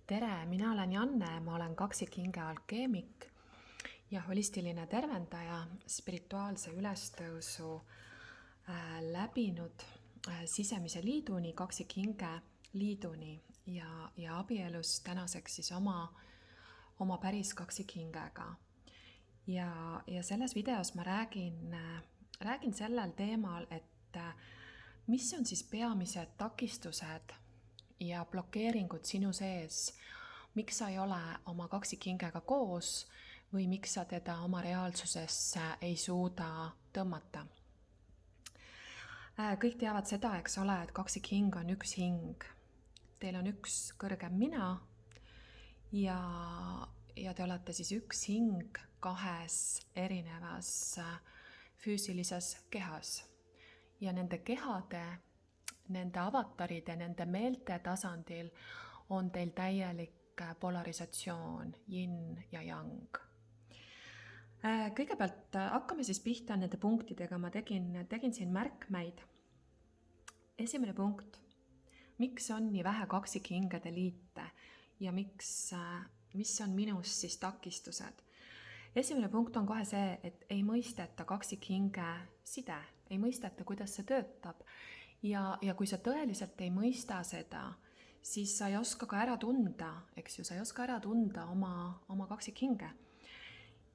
Tere, mina olen Janne, ma olen kaksikhinge alkeemik ja holistiline tervendaja, spirituaalse ülestõusu läbinud sisemise liiduni, kaksikhinge liiduni ja abielus tänaseks siis oma päris kaksikhingega. Ja selles videos ma räägin sellel teemal, et mis on siis peamised takistused ja blokeeringud sinu sees, miks sa ei ole oma kaksikhingega koos või miks sa teda oma reaalsusesse ei suuda tõmmata. Kõik teavad seda, eks ole, et kaksikhing on üks hing. Teil on üks kõrgem mina ja te olete siis üks hing kahes erinevas füüsilises kehas. Ja nende kehade, nende avataride, nende meelte tasandil on teil täielik polarisatsioon, yin ja yang. Kõigepealt hakkame siis pihta nende punktidega, ma tegin siin märkmeid. Esimene punkt, miks on nii vähe kaksikhingede liite ja mis on minus siis takistused? Esimene punkt on kohe see, et ei mõisteta kaksikhinge side, ei mõisteta, kuidas see töötab. Ja kui sa tõeliselt ei mõista seda, siis sa ei oska ka ära tunda, eks ju, sa ei oska ära tunda oma kaksikhinge.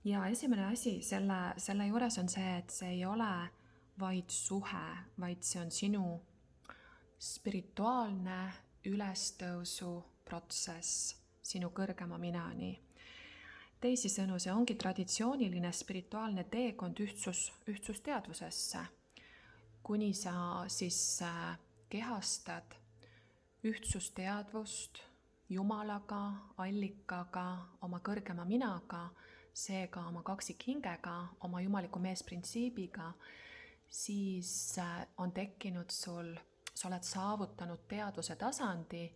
Ja esimene asi selle juures on see, et see ei ole vaid suhe, vaid see on sinu spirituaalne ülestõusu protsess sinu kõrgema minani. Teisisõnu, see ongi traditsiooniline spirituaalne teekond ühtsusteadvusesse, kuni sa siis kehastad ühtsusteadvust Jumalaga, allikaga, oma kõrgema minaga, seega oma kaksikhingega, oma jumaliku meesprintsiibiga, siis on tekkinud sa oled saavutanud teadvuse tasandi,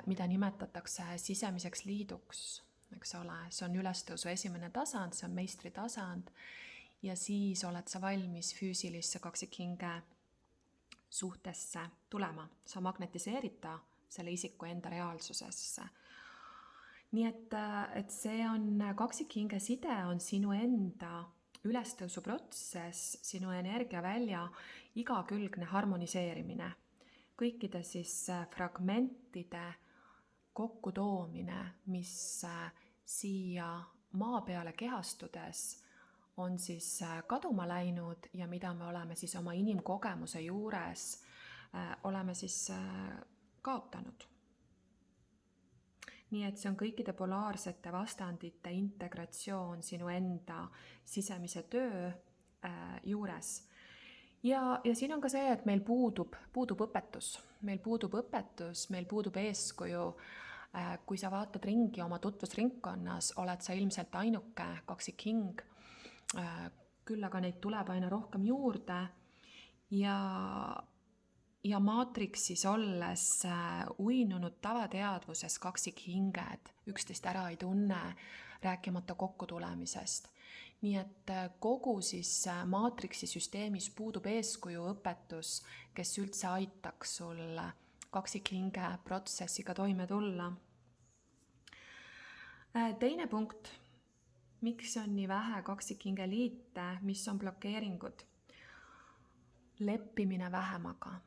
mida nimetatakse sisemiseks liiduks, eks ole, see on ülestõusu esimene tasand, see on meistri tasand ja siis oled sa valmis füüsilisse kaksikhinge suhtesse tulema, sa magnetiseerid ta selle isiku enda reaalsusesse. Nii et see on kaksikhinge side on sinu enda ülestõusu protsess, sinu energiavälja igakülgne harmoniseerimine, kõikide siis fragmentide kokkutoomine, mis siia maa peale kehastudes on siis kaduma läinud ja mida me oleme siis oma inimkogemuse juures oleme siis kaotanud. Nii et see on kõikide polaarsete vastandite integratsioon sinu enda sisemise töö juures. Ja siin on ka see, et meil puudub õpetus. Meil puudub õpetus, meil puudub eeskuju. Kui sa vaatad ringi oma tutvusringkonnas, oled sa ilmselt ainuke kaksikhing. Küll aga neid tuleb aina rohkem juurde ja maatriksis olles uinunud tavateadvuses kaksikhinged üksteist ära ei tunne, rääkimata kokkutulemisest. Nii et kogu siis maatriksi süsteemis puudub eeskuju õpetus, kes üldse aitaks sul kaksikhinge protsessiga toime tulla. Teine punkt, miks on nii vähe kaksikhinge liite, mis on blokeeringud? Leppimine vähemaga.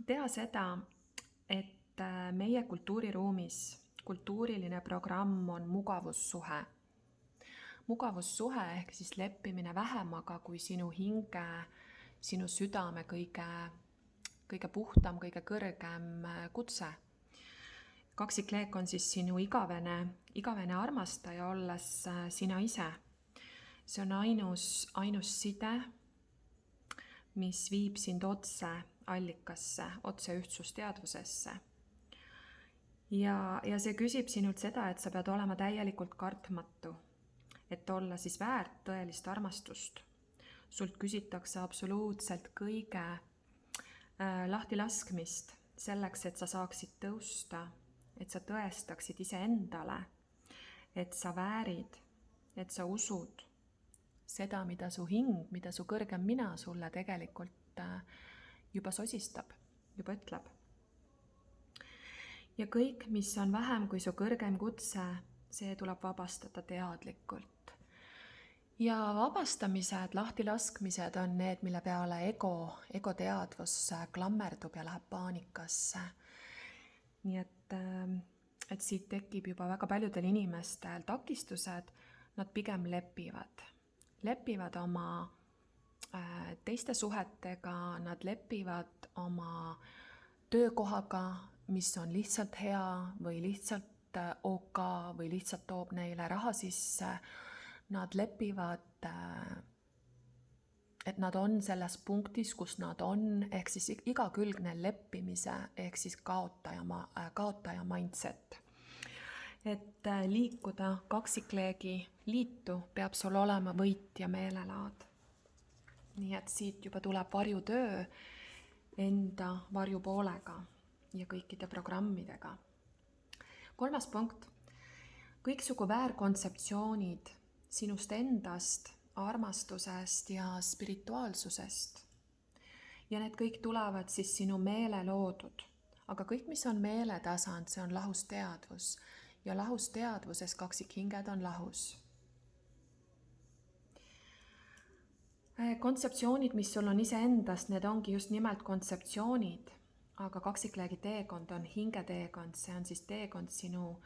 Tea seda, et meie kultuuriruumis kultuuriline programm on mugavussuhe. Mugavussuhe ehk siis leppimine vähemaga kui sinu hinge, sinu südame kõige puhtam, kõige kõrgem kutse. Kaksikleek on siis sinu igavene armastaja, olles sina ise. See on ainus side, mis viib sind otse allikasse, otse ühtsusteadvusesse. Ja see küsib sinult seda, et sa pead olema täielikult kartmatu, et olla siis väärt tõelist armastust. Sult küsitakse absoluutselt kõige lahtilaskmist selleks, et sa saaksid tõusta, et sa tõestaksid iseendale, et sa väärid, et sa usud, seda, mida su hing, mida su kõrgem mina sulle tegelikult juba sosistab, juba ütleb. Ja kõik, mis on vähem kui su kõrgem kutse, see tuleb vabastada teadlikult. Ja vabastamised, lahtilaskmised on need, mille peale ego teadvus klammerdub ja läheb paanikasse. Nii et siit tekib juba väga paljudel inimestel takistused, nad pigem lepivad oma teiste suhetega, nad lepivad oma töökohaga, mis on lihtsalt hea või lihtsalt OK või lihtsalt toob neile raha sisse. Nad lepivad, et nad on selles punktis, kus nad on, ehk siis igakülgne leppimise, ehk siis kaotaja mindset. Et liikuda kaksikleegi liitu, peab sul olema võitja meelelaad. Nii et siit juba tuleb varjutöö enda varjupoolega ja kõikide programmidega. 3. punkt. Kõiksugu väärkontseptsioonid sinust endast, armastusest ja spirituaalsusest. Ja need kõik tulevad siis sinu meele loodud. Aga kõik, mis on meeletasand, see on lahus teadvus. Ja lahus teadvuses kaksikhinged on lahus. Kontseptsioonid, mis sul on iseendast, need ongi just nimelt kontseptsioonid. Aga kaksikleegi teekond on hingeteekond, see on siis teekond sinu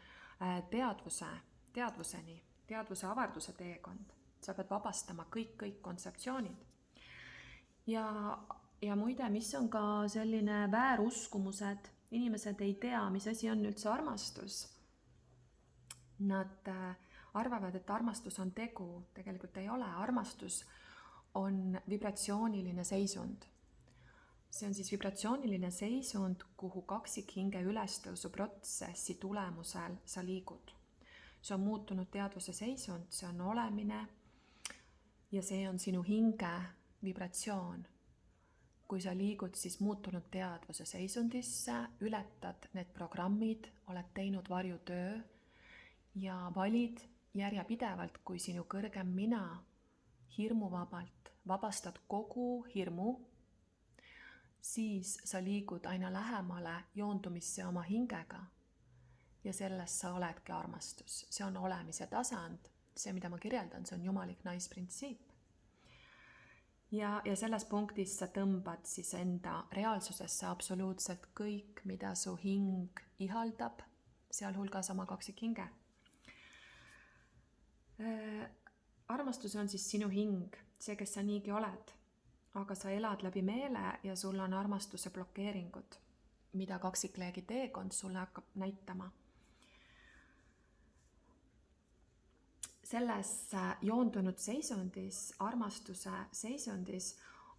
teadvuseni. Teadvuse avarduse teekond. Sa pead vabastama kõik kontseptsioonid. Ja muide, mis on ka selline vääruskumused, inimesed ei tea, mis asi on üldse armastus. Nad arvavad, et armastus on tegu, tegelikult ei ole. Armastus on vibratsiooniline seisund. See on siis vibratsiooniline seisund, kuhu kaksikhinge ülestõusu protsessi tulemusel sa liigud. See on muutunud teadvuse seisund, see on olemine ja see on sinu hinge vibratsioon. Kui sa liigud siis muutunud teadvuse seisundisse, ületad need programmid, oled teinud varjutöö ja valid järjepidevalt, kui sinu kõrgem mina hirmuvabalt vabastad kogu hirmu, siis sa liigud aina lähemale joondumisse oma hingega. Ja sellest sa oledki armastus. See on olemise tasand. See, mida ma kirjeldan, see on jumalik naisprintsiip. Ja selles punktis sa tõmbad siis enda reaalsusesse absoluutselt kõik, mida su hing ihaldab, sealhulgas oma kaksikhinge. Armastus on siis sinu hing, see, kes sa niigi oled. Aga sa elad läbi meele ja sul on armastuse blokeeringud, mida kaksikleegi teekond sulle hakkab näitama. Selles joondunud seisundis, armastuse seisundis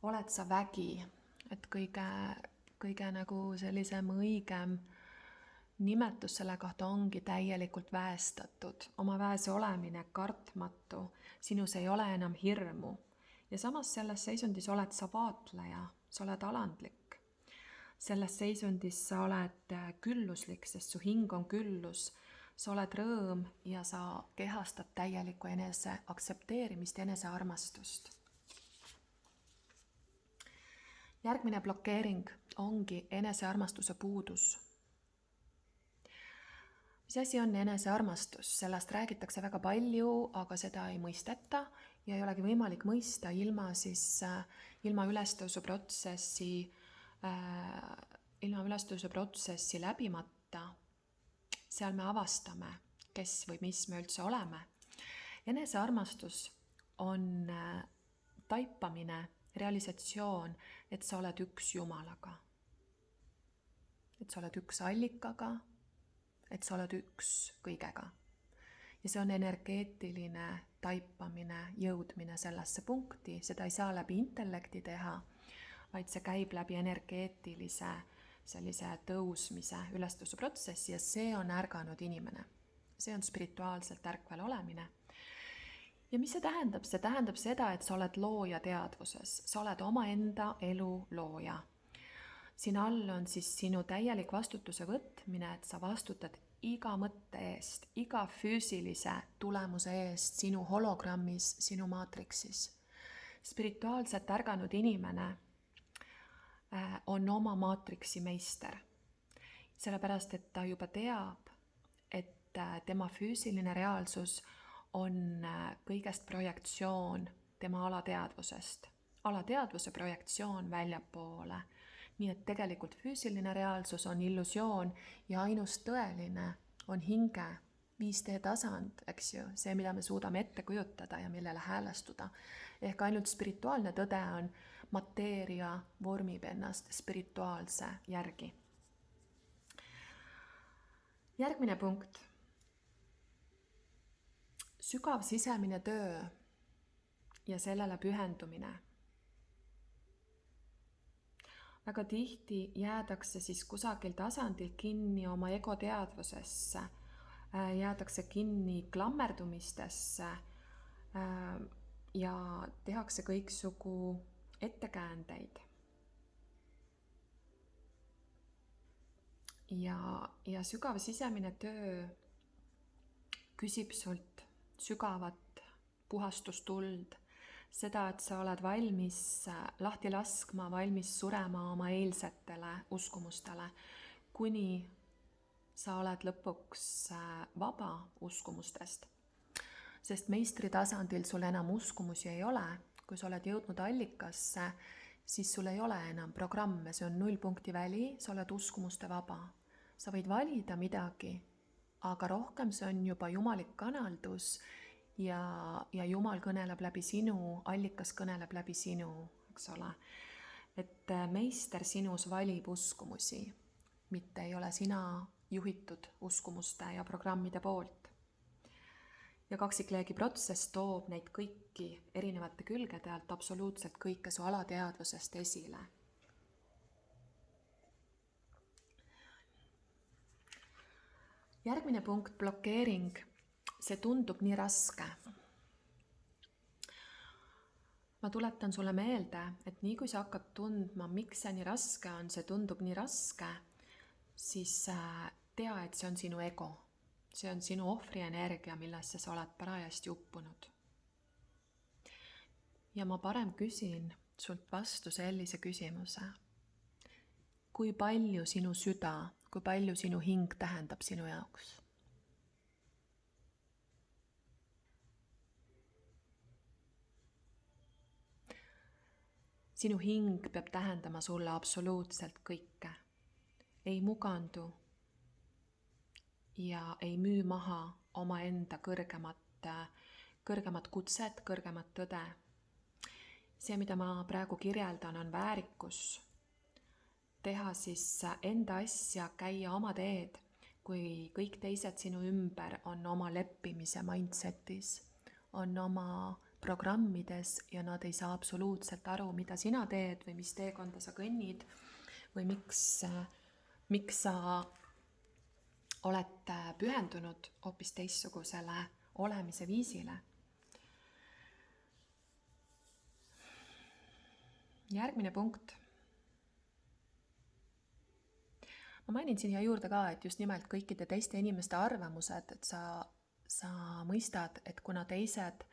oled sa vägi, et kõige nagu sellisem õigem nimetus selle kohta ongi täielikult väestatud. Oma väese olemine, kartmatu, sinus ei ole enam hirmu. Ja samas selles seisundis oled sa vaatleja, sa oled alandlik. Selles seisundis sa oled külluslik, sest su hing on küllus. Sa oled rõõm ja sa kehastad täielikku enese aktsepteerimist, enese armastust. Järgmine blokeering ongi enesearmastuse puudus. Mis asi on enesearmastus? Sellest räägitakse väga palju, aga seda ei mõisteta ja ei olegi võimalik mõista ilma ülestõusu protsessi läbimata. Seal me avastame, kes või mis me üldse oleme. Enesearmastus on taipamine, realisatsioon, et sa oled üks Jumalaga. Et sa oled üks allikaga, et sa oled üks kõigega. Ja see on energeetiline taipamine, jõudmine sellesse punkti. Seda ei saa läbi intellekti teha, vaid see käib läbi energeetilise sellise tõusmise, ülestõusu protsessi ja see on ärganud inimene. See on spirituaalselt ärkvel olemine. Ja mis see tähendab? See tähendab seda, et sa oled looja teadvuses. Sa oled omaenda elu looja. Siin all on siis sinu täielik vastutuse võtmine, et sa vastutad iga mõtte eest, iga füüsilise tulemuse eest sinu hologrammis, sinu maatriksis. Spirituaalselt ärganud inimene on oma maatriksi meister, sellepärast et ta juba teab, et tema füüsiline reaalsus on kõigest projektsioon tema alateadvusest. Alateadvuse projektsioon väljapoole. Nii et tegelikult füüsiline reaalsus on illusioon ja ainus tõeline on hinge 5D tasand, eks ju, see, mida me suudame ette kujutada ja millele häälestuda. Ehk ainult spirituaalne tõde on mateeria vormib ennast spirituaalse järgi. Järgmine punkt. Sügav sisemine töö ja sellele pühendumine. Väga tihti jäädakse siis kusagil tasandil kinni oma egoteadvusesse, jäädakse kinni klammerdumistesse ja tehakse kõiksugu ettekäändeid. Ja sügav sisemine töö küsib sult sügavat puhastustuld, seda, et sa oled valmis lahti laskma, valmis surema oma eilsetele uskumustele, kuni sa oled lõpuks vaba uskumustest. Sest meistri tasandil sul enam uskumusi ei ole. Kui sa oled jõudnud allikasse, siis sul ei ole enam programme, see on 0 punkti väli, sa oled uskumuste vaba. Sa võid valida midagi, aga rohkem see on juba jumalik kanaldus ja Jumal kõneleb läbi sinu, allikas kõneleb läbi sinu, eks ole. Et meister sinus valib uskumusi, mitte ei ole sina juhitud uskumuste ja programmide poolt. Ja kaksikleegi protsess toob neid kõiki erinevate külgede alt absoluutselt kõike su alateadvusest esile. Järgmine punkt, blokeering. See tundub nii raske. Ma tuletan sulle meelde, et nii kui sa hakkad tundma, miks see nii raske on, see tundub nii raske, siis tea, et see on sinu ego. See on sinu ohvrienergia, millesse sa oled parajasti uppunud. Ja ma parem küsin sult vastu sellise küsimuse. Kui palju sinu süda, kui palju sinu hing tähendab sinu jaoks? Sinu hing peab tähendama sulle absoluutselt kõike. Ei mugandu ja ei müü maha omaenda kõrgemat kutset, kõrgemat tõde. See, mida ma praegu kirjeldan, on väärikus. Teha siis enda asja, käia oma teed, kui kõik teised sinu ümber on oma leppimise mindsetis, on oma programmides ja nad ei saa absoluutselt aru, mida sina teed või mis teekonda sa kõnnid või miks sa oled pühendunud hoopis teistsugusele olemise viisile. Järgmine punkt. Ma mainin siia juurde ka, et just nimelt kõikide teiste inimeste arvamused, et sa mõistad, et kuna teised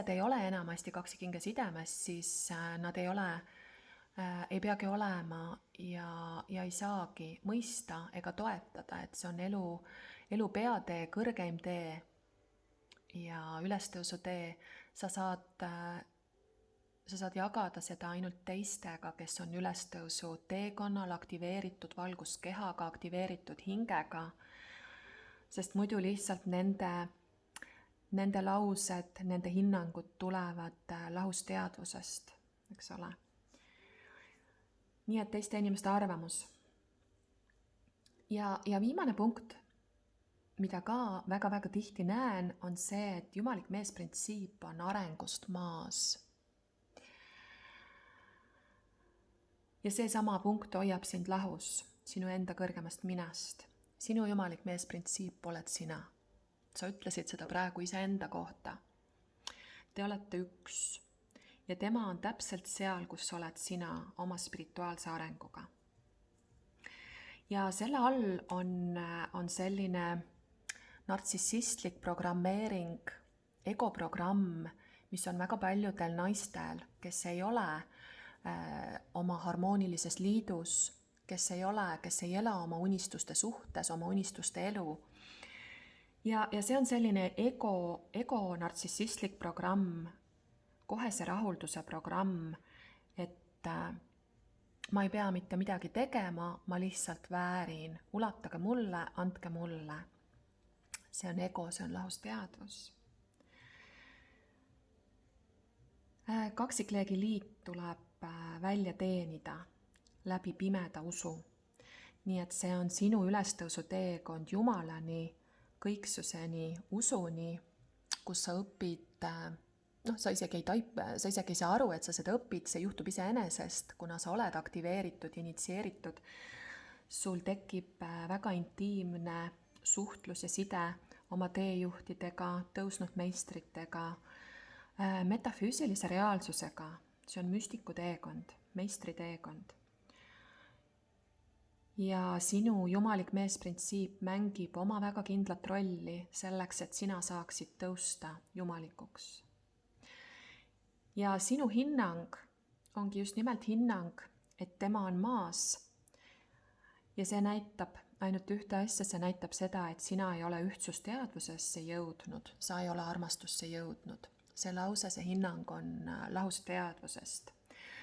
ei ole enamasti kaksikhinge sidemes, siis nad ei peagi olema ja ei saagi mõista ega toetada, et see on elu peatee, kõrgeim tee ja ülestõusu tee. Sa saad jagada seda ainult teistega, kes on ülestõusu teekonnal aktiveeritud valguskehaga, aktiveeritud hingega, sest muidu lihtsalt nende laused, nende hinnangud tulevad lahusteadvusest, eks ole. Nii et teiste inimeste arvamus. Ja viimane punkt, mida ka väga-väga tihti näen, on see, et jumalik meesprintsiip on arengust maas. Ja see sama punkt hoiab sind lahus, sinu enda kõrgemast minast. Sinu jumalik meesprintsiip oled sina. Sa ütlesid seda praegu iseenda kohta. Te olete üks ja tema on täpselt seal, kus oled sina oma spirituaalse arenguga. ja selle all on selline nartsissistlik programmeering, egoprogramm, mis on väga paljudel naistel, kes ei ole oma harmoonilises liidus, kes ei ela oma unistuste suhtes, oma unistuste elu. Ja see on selline ego nartsissistlik programm, kohese rahulduse programm, et ma ei pea mitte midagi tegema, ma lihtsalt väärin, ulatage mulle, andke mulle. See on ego, see on lahusteadvus. Kaksikleegi liit tuleb välja teenida läbi pimeda usu. Nii et see on sinu ülestõusu teekond Jumalani, kõiksuseni, usuni, kus sa õpid, sa isegi ei saa aru, et sa seda õpid, see juhtub iseenesest, kuna sa oled aktiveeritud, initsieeritud. Sul tekib väga intiimne suhtlus ja side oma teejuhtidega, tõusnud meistritega, metafüüsilise reaalsusega. See on müstiku teekond, meistri teekond. Ja sinu jumalik meesprintsiip mängib oma väga kindlat rolli selleks, et sina saaksid tõusta jumalikuks. Ja sinu hinnang ongi just nimelt hinnang, et tema on maas. Ja see näitab ainult ühte asja, see näitab seda, et sina ei ole ühtsusteadvusesse jõudnud, sa ei ole armastusse jõudnud. See lause, see hinnang on lahusteadvusest,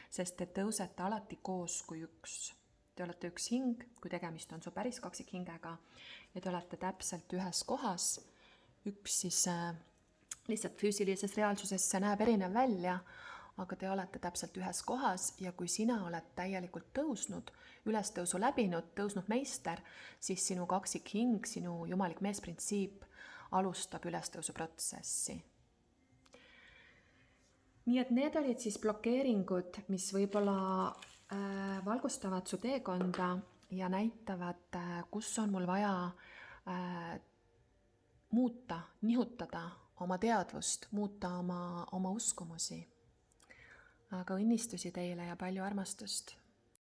sest te tõusete alati koos kui üks. Te olete üks hing, kui tegemist on su päris kaksikhingega, ja te olete täpselt ühes kohas. Üks siis lihtsalt füüsilises reaalsuses see näeb erinev välja, aga te olete täpselt ühes kohas ja kui sina oled täielikult tõusnud, ülestõusu läbinud, tõusnud meister, siis sinu kaksikhing, sinu jumalik meesprintsiip alustab ülestõusu protsessi. Nii et need olid siis blokeeringud, mis võib-olla valgustavad su teekonda ja näitavad, kus on mul vaja muuta, nihutada oma teadvust, muuta oma uskumusi. Aga õnnistusi teile ja palju armastust!